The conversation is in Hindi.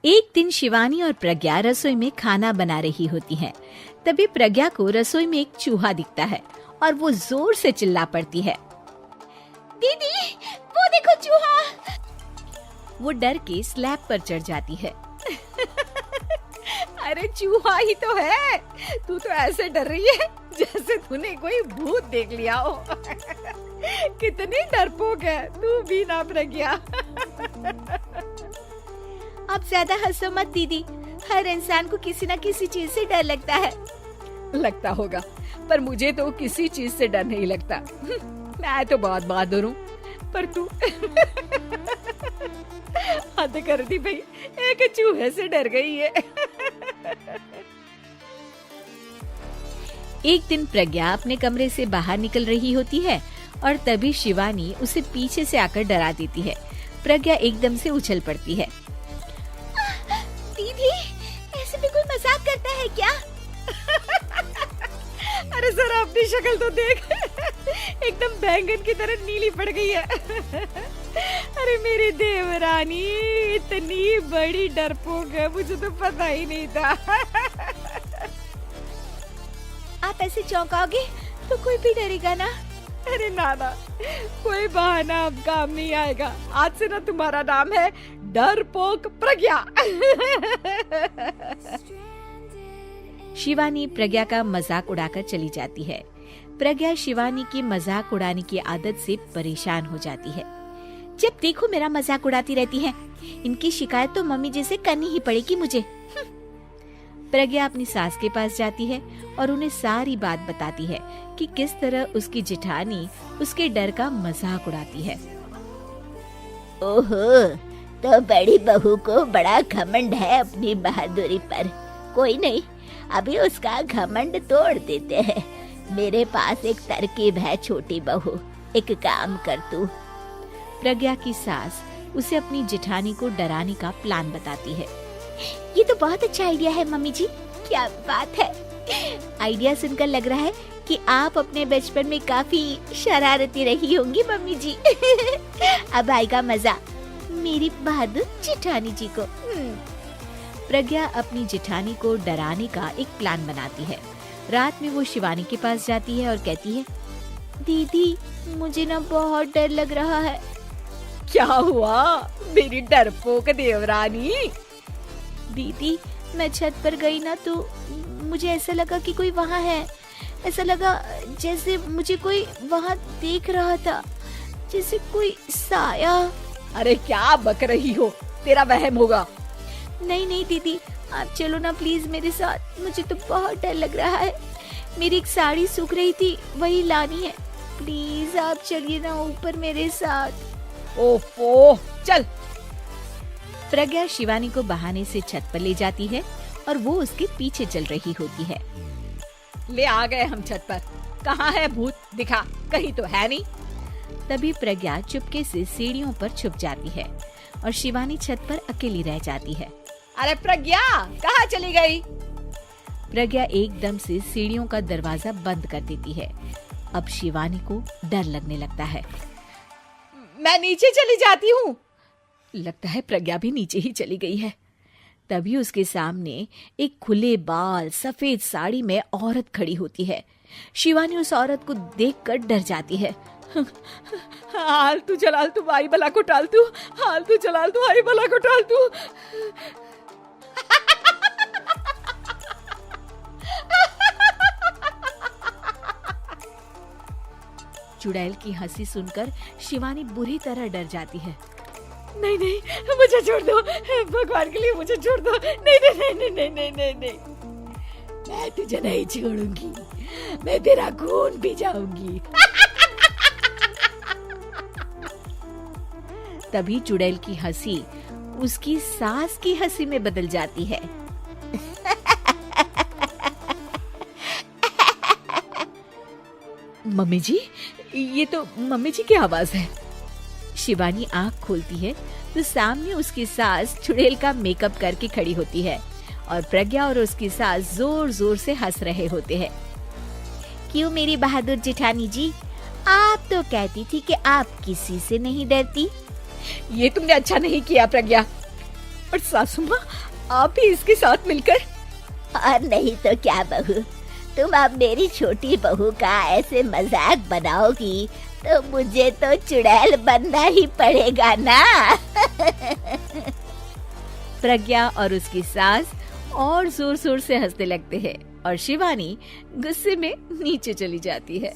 एक दिन शिवानी और प्रज्ञा रसोई में खाना बना रही होती हैं। तभी प्रज्ञा को रसोई में एक चूहा दिखता है और वो जोर से चिल्ला पड़ती है, दीदी वो देखो चूहा। वो डर के स्लैब पर चढ़ जाती है। अरे चूहा ही तो है, तू तो ऐसे डर रही है जैसे तूने कोई भूत देख लिया हो। कितनी डरपोक है तू भी ना प्रज्ञा। आप ज्यादा हंसो मत दीदी, हर इंसान को किसी न किसी चीज से डर लगता है। लगता होगा, पर मुझे तो किसी चीज से डर नहीं लगता। मैं तो बहुत बहादुर हूँ, पर तू हद कर दी भाई, एक चूहे से डर गई है। एक दिन प्रज्ञा अपने कमरे से बाहर निकल रही होती है और तभी शिवानी उसे पीछे से आकर डरा देती है। प्रज्ञा एकदम से उछल पड़ती है। दीदी ऐसे भी कोई मजाक करता है क्या? अरे जरा अपनी शक्ल तो देख, एकदम बैंगन की तरह नीली पड़ गई है। अरे मेरी देवरानी इतनी बड़ी डरपोक है, मुझे तो पता ही नहीं था। आप ऐसे चौंकाओगे तो कोई भी डरेगा ना? अरे नाना, कोई बहाना अब काम नहीं आएगा। आज से ना तुम्हारा नाम है डरपोक प्रज्ञा। शिवानी प्रज्ञा का मजाक उड़ाकर चली जाती है। प्रज्ञा शिवानी की मजाक उड़ाने की आदत से परेशान हो जाती है। जब देखो मेरा मजाक उड़ाती रहती है, इनकी शिकायत तो मम्मी जी से करनी ही पड़ेगी मुझे। प्रज्ञा अपनी सास के पास जाती है और उन्हें सारी बात बताती है कि किस तरह उसकी जेठानी उसके डर का मजाक उड़ाती है। ओहो, तो बड़ी बहू को बड़ा घमंड है अपनी बहादुरी पर। कोई नहीं, अभी उसका घमंड तोड़ देते हैं। मेरे पास एक तरकीब है छोटी बहू, एक काम कर तू। प्रज्ञा की सास उसे अपनी जेठानी को डराने का प्लान बताती है। ये तो बहुत अच्छा आइडिया है मम्मी जी, क्या बात है। आइडिया सुनकर लग रहा है कि आप अपने बचपन में काफी शरारती रही होंगी मम्मी जी। अब आएगा मजा मेरी बहादुर जेठानी जी को। प्रज्ञा अपनी जेठानी को डराने का एक प्लान बनाती है। रात में वो शिवानी के पास जाती है और कहती है, दीदी मुझे ना बहुत डर लग रहा है। क्या हुआ मेरी डरपोक देवरानी? दीदी मैं छत पर गई ना तो मुझे ऐसा लगा कि कोई वहाँ है। ऐसा लगा जैसे मुझे कोई वहाँ देख रहा था, जैसे कोई साया। अरे क्या बक रही हो, तेरा वहम होगा। नहीं नहीं दीदी, आप चलो ना प्लीज मेरे साथ, मुझे तो बहुत डर लग रहा है। मेरी एक साड़ी सूख रही थी, वही लानी है। प्लीज आप चलिए ना ऊपर मेरे साथ। ओफो, चल। प्रज्ञा शिवानी को बहाने से छत पर ले जाती है और वो उसके पीछे चल रही होती है। ले आ गए हम छत पर। कहाँ है भूत, दिखा, कहीं तो है नहीं। तभी प्रज्ञा चुपके से सीढ़ियों पर छुप जाती है और शिवानी छत पर अकेली रह जाती है। अरे प्रज्ञा कहाँ चली गई? प्रज्ञा एकदम से सीढ़ियों का दरवाजा बंद कर देती है। अब शिवानी को डर लगने लगता है। मैं नीचे चली जाती हूँ। लगता है प्रज्ञा भी नीचे ही चली गई है। तभी उसके सामने एक खुले बाल सफेद साड़ी में औरत खड़ी होती है। शिवानी उस औरत को देखकर डर जाती है। हाल तू जलाल तू आई बला को टाल तू, हाल तू जलाल तू आई बला को टाल तू। चुड़ैल की हंसी सुनकर शिवानी बुरी तरह डर जाती है। नहीं नहीं, मुझे छोड़ दो, भगवान के लिए मुझे छोड़ दो। नहीं नहीं नहीं नहीं नहीं नहीं नहीं, मैं तुझे नहीं छोड़ूंगी, मैं तेरा खून पी जाऊंगी। तभी चुड़ैल की हंसी उसकी सास की हंसी में बदल जाती है। मम्मी जी, ये तो मम्मी जी की आवाज है। शिवानी आंख खोलती है तो सामने उसकी सास चुड़ैल का मेकअप करके खड़ी होती है और प्रज्ञा और उसकी सास जोर जोर से हंस रहे होते हैं। क्यों मेरी बहादुर जेठानी जी, आप तो कहती थी कि आप किसी से नहीं डरती। ये तुमने अच्छा नहीं किया प्रज्ञा। और सासू माँ आप भी इसके साथ मिलकर। और नहीं तो क्या बहू, तुम अब मेरी छोटी बहू का ऐसे मजाक बनाओगी तो मुझे तो चुड़ैल बनना ही पड़ेगा ना। प्रज्ञा और उसकी सास और जोर जोर से हंसने लगते हैं और शिवानी गुस्से में नीचे चली जाती है।